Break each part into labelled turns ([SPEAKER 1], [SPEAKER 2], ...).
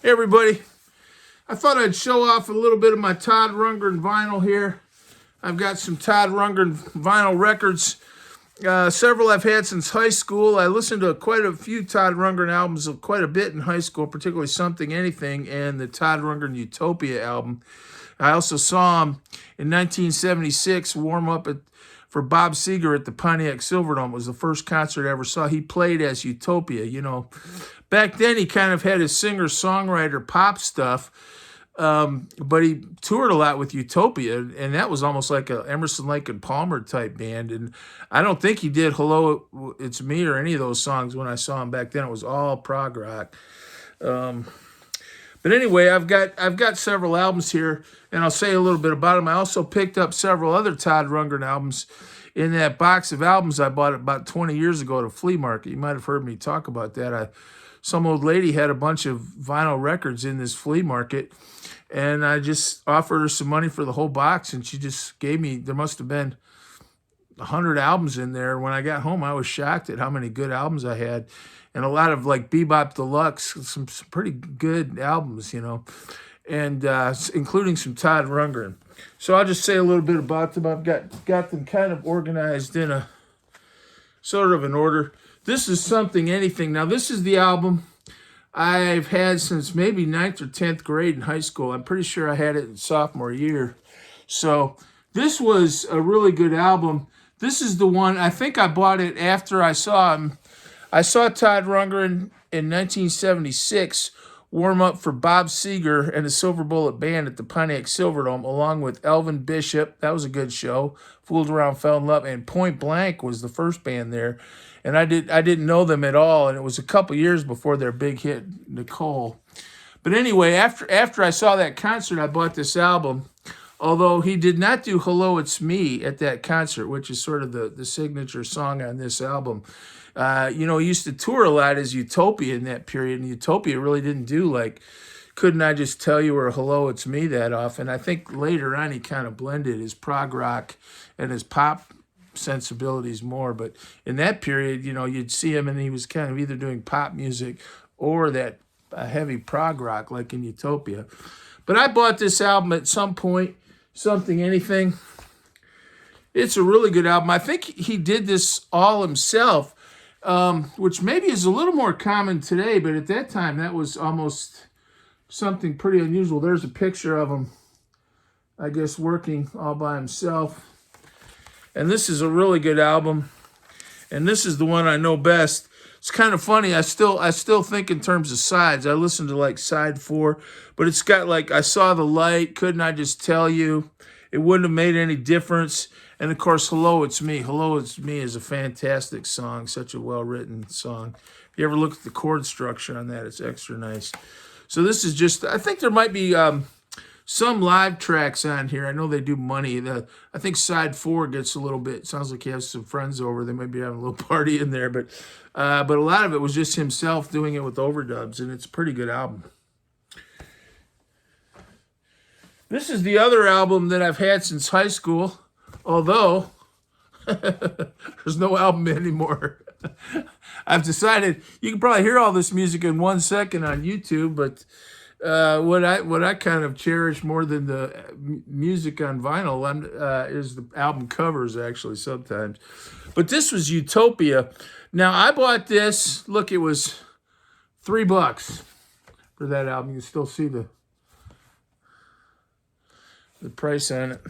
[SPEAKER 1] Hey everybody, I thought I'd show off a little bit of my Todd Rundgren vinyl here. I've got some Todd Rundgren vinyl records, several I've had since high school. I listened to quite a few Todd Rundgren albums quite a bit in high school, particularly Something Anything and the Todd Rundgren Utopia album. I also saw him in 1976 warm up for Bob Seger at the Pontiac Silverdome. It was the first concert I ever saw. He played as Utopia, you know. Back then, he kind of had his singer-songwriter pop stuff, but he toured a lot with Utopia, and that was almost like a Emerson, Lake and Palmer type band. And I don't think he did "Hello, It's Me" or any of those songs when I saw him back then. It was all prog rock. But anyway, I've got several albums here, and I'll say a little bit about them. I also picked up several other Todd Rundgren albums in that box of albums I bought about 20 years ago at a flea market. You might have heard me talk about that. Some old lady had a bunch of vinyl records in this flea market, and I just offered her some money for the whole box, and she just gave me, there must have been 100 albums in there. When I got home, I was shocked at how many good albums I had, and a lot of like Bebop Deluxe, some pretty good albums, you know, and including some Todd Rundgren. So I'll just say a little bit about them. I've got them kind of organized in a sort of an order. This is Something Anything. Now, this is the album I've had since maybe 9th or 10th grade in high school. I'm pretty sure I had it in sophomore year. So this was a really good album. This is the one, I think I bought it after I saw him. I saw Todd Rundgren in 1976 warm up for Bob Seger and the Silver Bullet Band at the Pontiac Silverdome, along with Elvin Bishop. That was a good show. Fooled Around, Fell in Love, and Point Blank was the first band there. And I didn't know them at all, and it was a couple years before their big hit, Nicole. But anyway, after I saw that concert, I bought this album, although he did not do "Hello, It's Me" at that concert, which is sort of the signature song on this album. You know, he used to tour a lot as Utopia in that period, and Utopia really didn't do like "Couldn't I Just Tell You" or "Hello, It's Me" that often. I think later on he kind of blended his prog rock and his pop sensibilities more, but in that period, you know, you'd see him and he was kind of either doing pop music or that heavy prog rock like in Utopia. But I bought this album at some point, Something Anything. It's a really good album. I think he did this all himself, which maybe is a little more common today, but at that time that was almost something pretty unusual. There's a picture of him, I guess, working all by himself. And this is a really good album, and this is the one I know best. It's kind of funny. I still think in terms of sides. I listened to like side 4, but it's got like "I Saw the Light," "Couldn't I Just Tell You," "It Wouldn't Have Made Any Difference," and of course "Hello, It's Me." "Hello, It's Me" is a fantastic song, such a well-written song. If you ever look at the chord structure on that, it's extra nice. So this is just, I think there might be some live tracks on here. I know they do Money. I think side 4 gets a little bit, sounds like he has some friends over. They might be having a little party in there, but a lot of it was just himself doing it with overdubs, and it's a pretty good album. This is the other album that I've had since high school, although there's no album anymore. I've decided you can probably hear all this music in 1 second on YouTube, but what I kind of cherish more than the music on vinyl is the album covers, actually, sometimes. But this was Utopia. Now, I bought this. Look, it was $3 for that album. You can still see the price on it.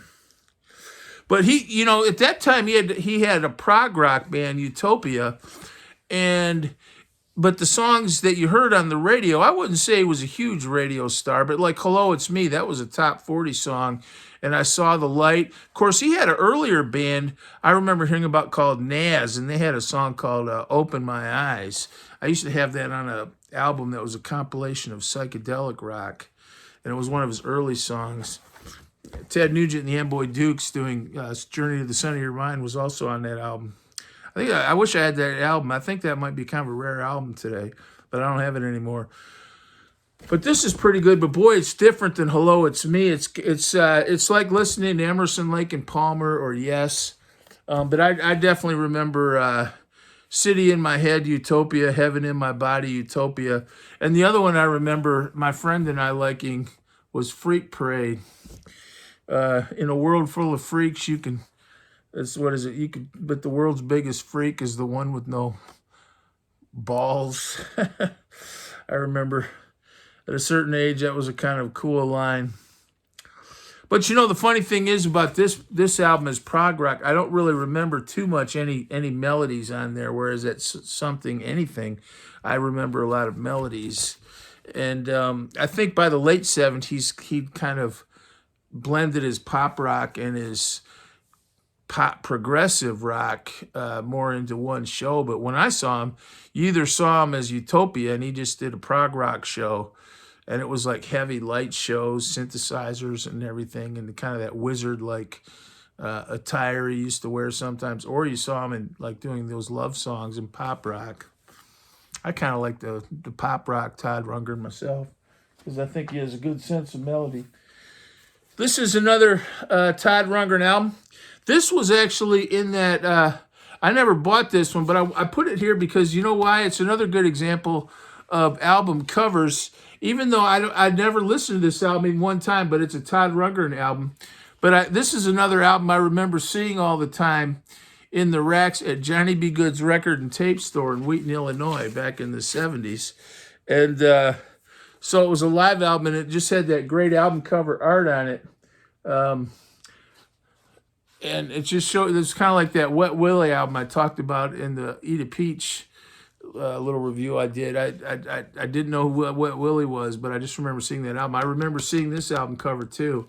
[SPEAKER 1] But he, you know, at that time he had a prog rock band, Utopia, but the songs that you heard on the radio, I wouldn't say he was a huge radio star, but like "Hello, It's Me," that was a top 40 song, and "I Saw the Light." Of course, he had an earlier band I remember hearing about called Naz, and they had a song called "Open My Eyes." I used to have that on an album that was a compilation of psychedelic rock, and it was one of his early songs. Ted Nugent and the Amboy Dukes doing "Journey to the Center of Your Mind" was also on that album. I wish I had that album. I think that might be kind of a rare album today, but I don't have it anymore. But this is pretty good. But boy, it's different than "Hello, It's Me." It's like listening to Emerson, Lake and Palmer or Yes. But I definitely remember City in My Head, Utopia, Heaven in My Body, Utopia. And the other one I remember my friend and I liking was Freak Parade. In a world full of freaks, you can, what is it? You could, but the world's biggest freak is the one with no balls. I remember at a certain age, that was a kind of cool line. But you know, the funny thing is about this album is prog rock. I don't really remember too much any melodies on there, whereas at Something Anything, I remember a lot of melodies. And I think by the late 70s, he kind of blended his pop rock and his pop progressive rock more into one show. But when I saw him, you either saw him as Utopia, and he just did a prog rock show, and it was like heavy light shows, synthesizers and everything, and kind of that wizard-like attire he used to wear sometimes. Or you saw him in like doing those love songs in pop rock. I kind of like the pop rock Todd Rundgren myself, because I think he has a good sense of melody. This is another Todd Rundgren album. This was actually in that, I never bought this one, but I put it here because you know why? It's another good example of album covers. Even though I never listened to this album even one time, but it's a Todd Rundgren album. But this is another album I remember seeing all the time in the racks at Johnny B. Good's record and tape store in Wheaton, Illinois, back in the 70s. And so it was a live album, and it just had that great album cover art on it. And it just showed, it's kind of like that Wet Willie album I talked about in the Eat a Peach little review I did. I didn't know who Wet Willie was, but I just remember seeing that album. I remember seeing this album cover too,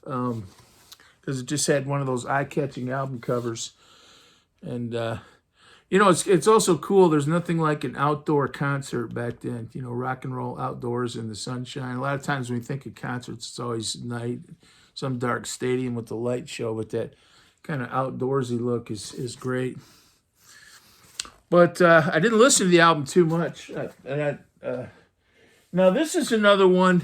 [SPEAKER 1] because it just had one of those eye-catching album covers. And you know, it's also cool. There's nothing like an outdoor concert back then. You know, rock and roll outdoors in the sunshine. A lot of times when we think of concerts, it's always night, some dark stadium with the light show. But that kind of outdoorsy look is great. But I didn't listen to the album too much. Now, this is another one.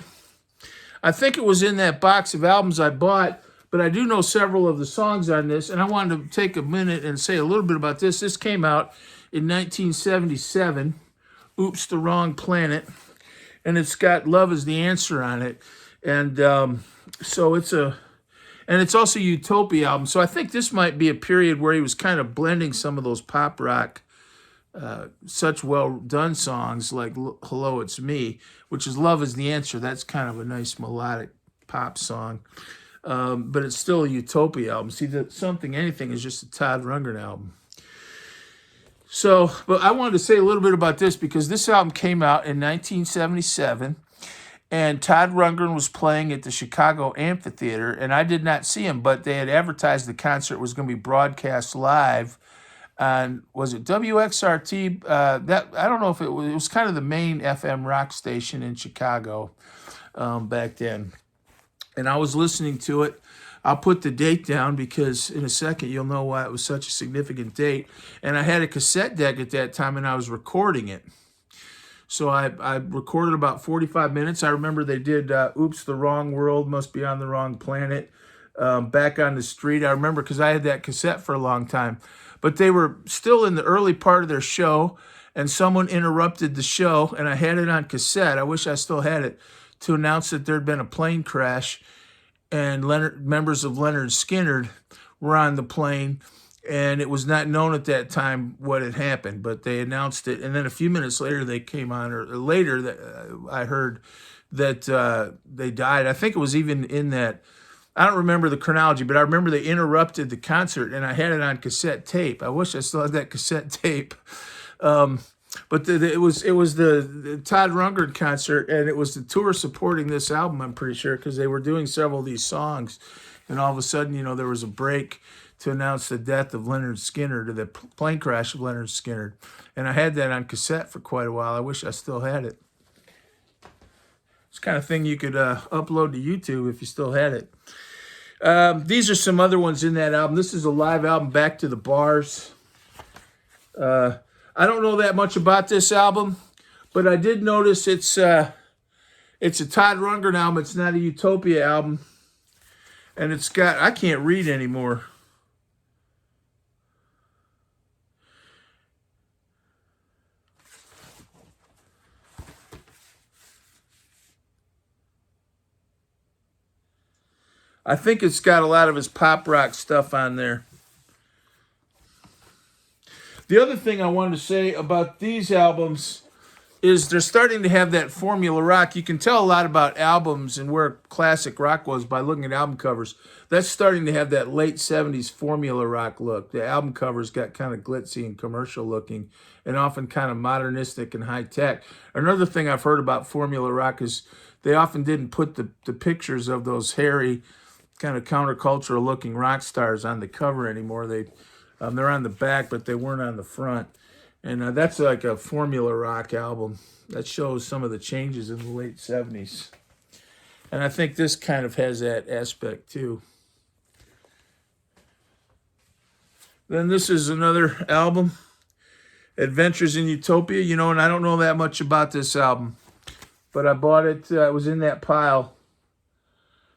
[SPEAKER 1] I think it was in that box of albums I bought, but I do know several of the songs on this, and I wanted to take a minute and say a little bit about this. This came out in 1977, Oops, the Wrong Planet, and it's got Love Is the Answer on it. And so it's also a Utopia album. So I think this might be a period where he was kind of blending some of those pop rock such well-done songs like Hello, It's Me, which is Love Is the Answer. That's kind of a nice melodic pop song. But it's still a Utopia album. See, Something Anything is just a Todd Rundgren album. So, but I wanted to say a little bit about this because this album came out in 1977, and Todd Rundgren was playing at the Chicago Amphitheater, and I did not see him, but they had advertised the concert was going to be broadcast live on, was it WXRT? That I don't know if it was kind of the main FM rock station in Chicago back then. And I was listening to it. I'll put the date down because in a second you'll know why it was such a significant date. And I had a cassette deck at that time, and I was recording it. So I recorded about 45 minutes. I remember they did Oops, the Wrong World, Must Be on the Wrong Planet, Back on the Street. I remember because I had that cassette for a long time. But they were still in the early part of their show, and someone interrupted the show, and I had it on cassette. I wish I still had it, to announce that there had been a plane crash, and members of Lynard Skynard were on the plane, and it was not known at that time what had happened, but they announced it, and then a few minutes later they came on, or later that I heard that they died. I think it was even in that, I don't remember the chronology, but I remember they interrupted the concert, and I had it on cassette tape. I wish I still had that cassette tape. But it was the Todd Rundgren concert, and it was the tour supporting this album, I'm pretty sure, because they were doing several of these songs. And all of a sudden, you know, there was a break to announce the death of Lynard Skynard, or the plane crash of Lynard Skynard. And I had that on cassette for quite a while. I wish I still had it. It's the kind of thing you could upload to YouTube if you still had it. These are some other ones in that album. This is a live album, Back to the Bars. I don't know that much about this album, but I did notice it's a Todd Rundgren album. It's not a Utopia album. And it's got, I can't read anymore. I think it's got a lot of his pop rock stuff on there. The other thing I wanted to say about these albums is they're starting to have that formula rock. You can tell a lot about albums and where classic rock was by looking at album covers. That's starting to have that late 70s formula rock look. The album covers got kind of glitzy and commercial looking and often kind of modernistic and high tech. Another thing I've heard about formula rock is they often didn't put the pictures of those hairy, kind of countercultural looking rock stars on the cover anymore. They're on the back, but they weren't on the front. And that's like a formula rock album that shows some of the changes in the late 70s. And I think this kind of has that aspect too. Then this is another album, Adventures in Utopia. You know, and I don't know that much about this album, but I bought it. It was in that pile.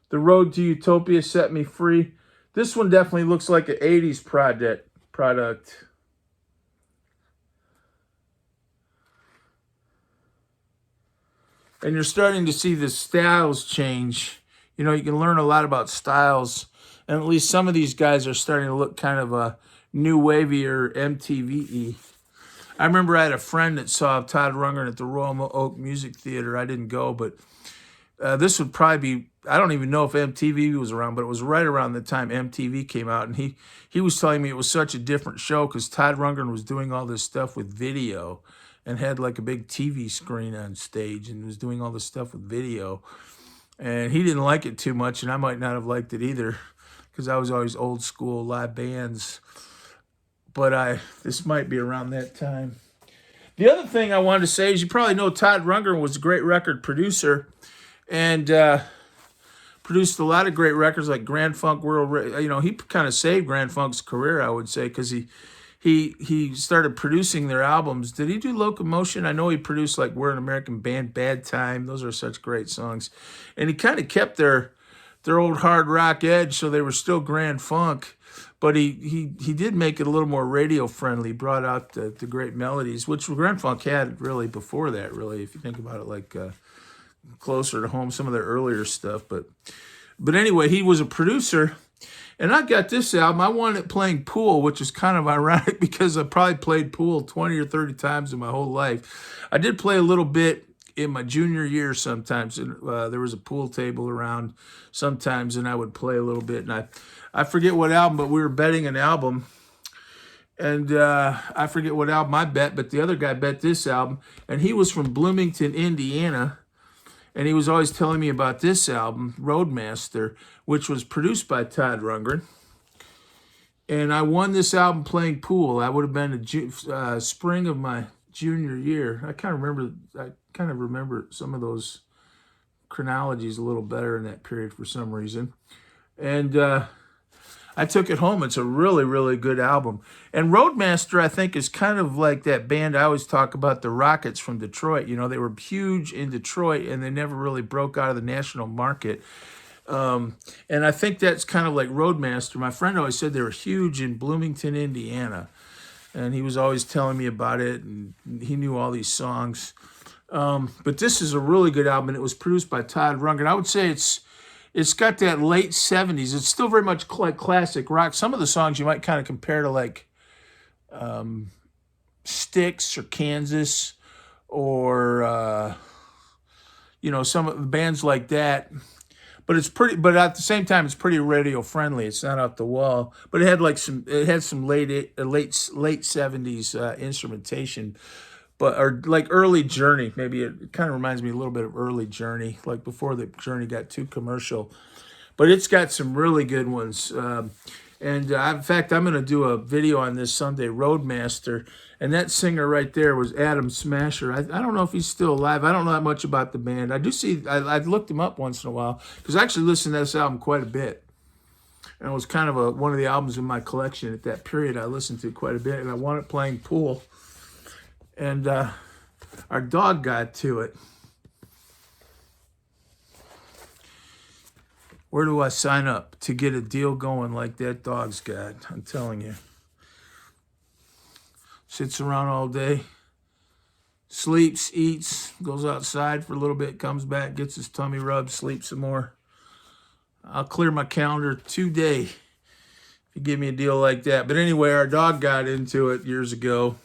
[SPEAKER 1] The Road to Utopia Set Me Free. This one definitely looks like an 80s product. And you're starting to see the styles change. You know, you can learn a lot about styles. And at least some of these guys are starting to look kind of a new wavy or MTV-y. I remember I had a friend that saw Todd Rundgren at the Royal Oak Music Theater. I didn't go, but this would probably be, I don't even know if MTV was around, but it was right around the time MTV came out. And he was telling me it was such a different show because Todd Rundgren was doing all this stuff with video and had like a big TV screen on stage and was doing all this stuff with video. And he didn't like it too much, and I might not have liked it either because I was always old school live bands. But this might be around that time. The other thing I wanted to say is you probably know Todd Rundgren was a great record producer and produced a lot of great records like Grand Funk World. You know, he kind of saved Grand Funk's career, I would say, because he started producing their albums. Did he do Locomotion? I know he produced like We're an American Band, Bad Time. Those are such great songs. And he kind of kept their old hard rock edge, so they were still Grand Funk. But he did make it a little more radio friendly, brought out the great melodies, which Grand Funk had really before that, really, if you think about it, like closer to home, some of their earlier stuff. But anyway, he was a producer. And I got this album. I wanted it playing pool, which is kind of ironic because I probably played pool 20 or 30 times in my whole life. I did play a little bit in my junior year sometimes. And, there was a pool table around sometimes, and I would play a little bit. And I forget what album, but we were betting an album. And I forget what album I bet, but the other guy bet this album. And he was from Bloomington, Indiana. And he was always telling me about this album, Roadmaster, which was produced by Todd Rundgren. And I won this album playing pool. I would have been the spring of my junior year. I kind of remember some of those chronologies a little better in that period for some reason. And I took it home. It's a really, really good album. And Roadmaster, I think, is kind of like that band I always talk about, the Rockets from Detroit. You know, they were huge in Detroit, and they never really broke out of the national market. And I think that's kind of like Roadmaster. My friend always said they were huge in Bloomington, Indiana. And he was always telling me about it, and he knew all these songs. But this is a really good album, and it was produced by Todd Rundgren. I would say it's got that late 70s. It's still very much like classic rock. Some of the songs you might kind of compare to like Styx or Kansas or, you know, some of the bands like that. But but at the same time, it's pretty radio friendly. It's not off the wall, but it had some late 70s instrumentation. Or like early Journey, maybe it kind of reminds me a little bit of early Journey, like before the Journey got too commercial. But it's got some really good ones. In fact, I'm going to do a video on this Sunday, Roadmaster. And that singer right there was Adam Smasher. I don't know if he's still alive. I don't know that much about the band. I do see, I've looked him up once in a while, because I actually listened to this album quite a bit. And it was kind of one of the albums in my collection at that period I listened to quite a bit. And I wanted playing pool. And our dog got to it. Where do I sign up to get a deal going like that dog's got? I'm telling you. Sits around all day. Sleeps, eats, goes outside for a little bit, comes back, gets his tummy rubbed, sleeps some more. I'll clear my calendar today if you give me a deal like that. But anyway, our dog got into it years ago.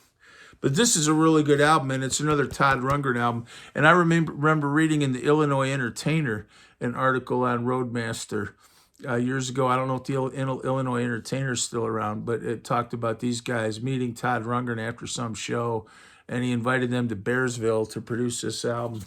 [SPEAKER 1] But this is a really good album, and it's another Todd Rundgren album. And I remember reading in the Illinois Entertainer an article on Roadmaster years ago. I don't know if the Illinois Entertainer is still around, but it talked about these guys meeting Todd Rundgren after some show, and he invited them to Bearsville to produce this album.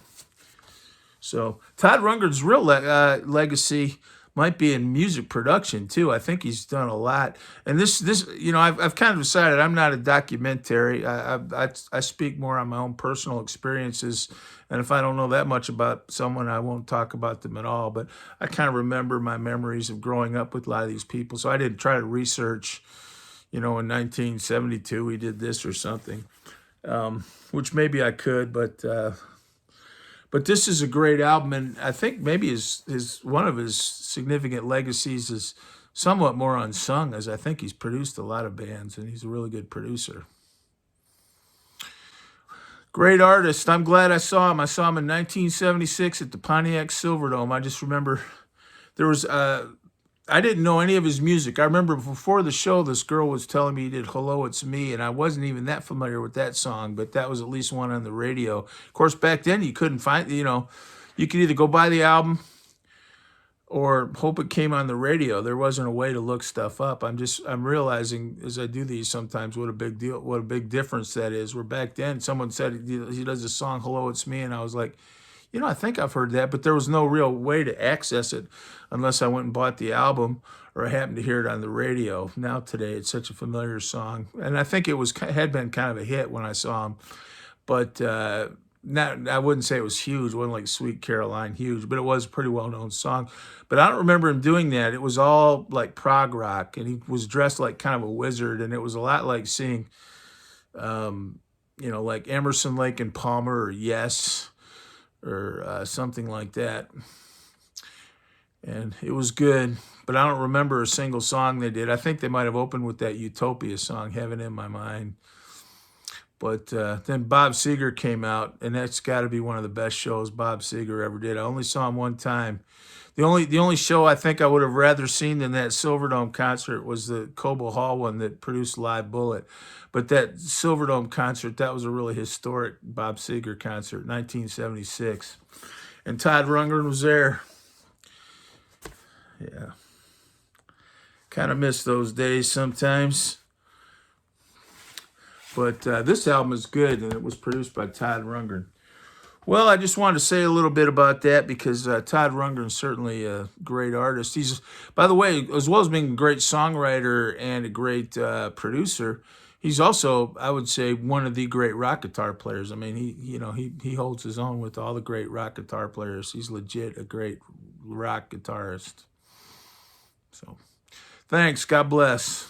[SPEAKER 1] So Todd Rundgren's real legacy might be in music production too. I think he's done a lot. And this, I've kind of decided I'm not a documentary. I speak more on my own personal experiences. And if I don't know that much about someone, I won't talk about them at all. But I kind of remember my memories of growing up with a lot of these people. So I didn't try to research, in 1972 we did this or something, which maybe I could, but this is a great album, and I think maybe his one of his significant legacies is somewhat more unsung, as I think he's produced a lot of bands, and he's a really good producer. Great artist. I'm glad I saw him. I saw him in 1976 at the Pontiac Silverdome. I just remember there was I didn't know any of his music. I remember before the show, this girl was telling me he did Hello, It's Me, and I wasn't even that familiar with that song, but that was at least one on the radio. Of course, back then you couldn't find, you could either go buy the album or hope it came on the radio. There wasn't a way to look stuff up. I'm realizing as I do these sometimes what a big difference that is. Where back then someone said he does a song, Hello, It's Me, and I was like, I think I've heard that, but there was no real way to access it unless I went and bought the album or I happened to hear it on the radio. Now today, it's such a familiar song, and I think it had been kind of a hit when I saw him, but I wouldn't say it was huge. It wasn't like Sweet Caroline huge, but it was a pretty well-known song. But I don't remember him doing that. It was all like prog rock, and he was dressed like kind of a wizard, and it was a lot like seeing, like Emerson, Lake and Palmer, or Yes, or something like that. And it was good, but I don't remember a single song they did. I think they might have opened with that Utopia song, Heaven in My Mind. But then Bob Seger came out, and that's got to be one of the best shows Bob Seger ever did. I only saw him one time. The only show I think I would have rather seen than that Silverdome concert was the Cobo Hall one that produced Live Bullet. But that Silverdome concert, that was a really historic Bob Seger concert, 1976. And Todd Rundgren was there. Yeah. Kind of miss those days sometimes. But this album is good, and it was produced by Todd Rundgren. Well, I just wanted to say a little bit about that because Todd Rundgren's certainly a great artist. He's, by the way, as well as being a great songwriter and a great producer, he's also, I would say, one of the great rock guitar players. I mean, he holds his own with all the great rock guitar players. He's legit a great rock guitarist. So, thanks. God bless.